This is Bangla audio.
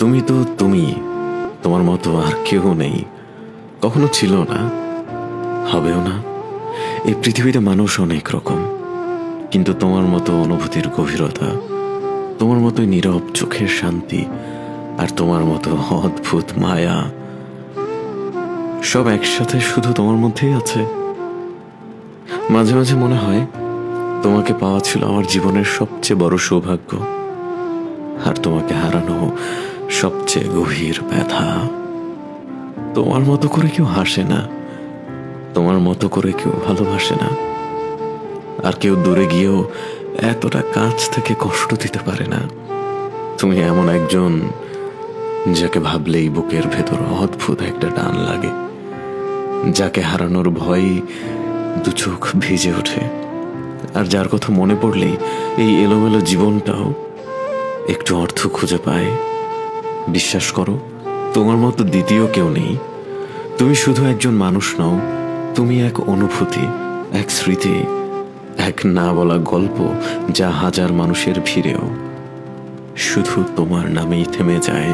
তুমি তো তুমি, তোমার মতো আর কেউ নেই, কখনো ছিল না, হবেও না। এই পৃথিবীতে মানুষ অনেক রকম, কিন্তু তোমার মতো অনুভূতির গভীরতা, তোমার মতোই নীরব চোখের শান্তি, আর তোমার মতো অদ্ভুত মায়া, সব একসাথে শুধু তোমার মধ্যেই আছে। মাঝে মাঝে মনে হয় তোমাকে পাওয়া ছিল আমার জীবনের সবচেয়ে বড় সৌভাগ্য, আর তোমাকে হারানো সবচেয়ে গভীর ব্যথা। তোমার মতো করে কেউ হাসে না, তোমার মতো করে কেউ ভালোবাসে না, আর কেউ দূরে গিয়েও এতটা কাছ থেকে কষ্ট দিতে পারে না। তুমি এমন একজন যাকে ভাবলেই বুকের ভেতর অদ্ভুত একটা টান লাগে, যাকে হারানোর ভয় দু চোখ ভিজে ওঠে, আর যার কথা মনে পড়লেই এই এলোমেলো জীবনটাও একটু অর্থ খুঁজে পায়। বিশ্বাস করো, তোমার মতো দ্বিতীয় কেউ নেই। তুমি শুধু একজন মানুষ নও, তুমি এক অনুভূতি, এক স্মৃতি, এক না বলা গল্প, যা হাজার মানুষের ভিড়েও শুধু তোমার নামেই থেমে যায়।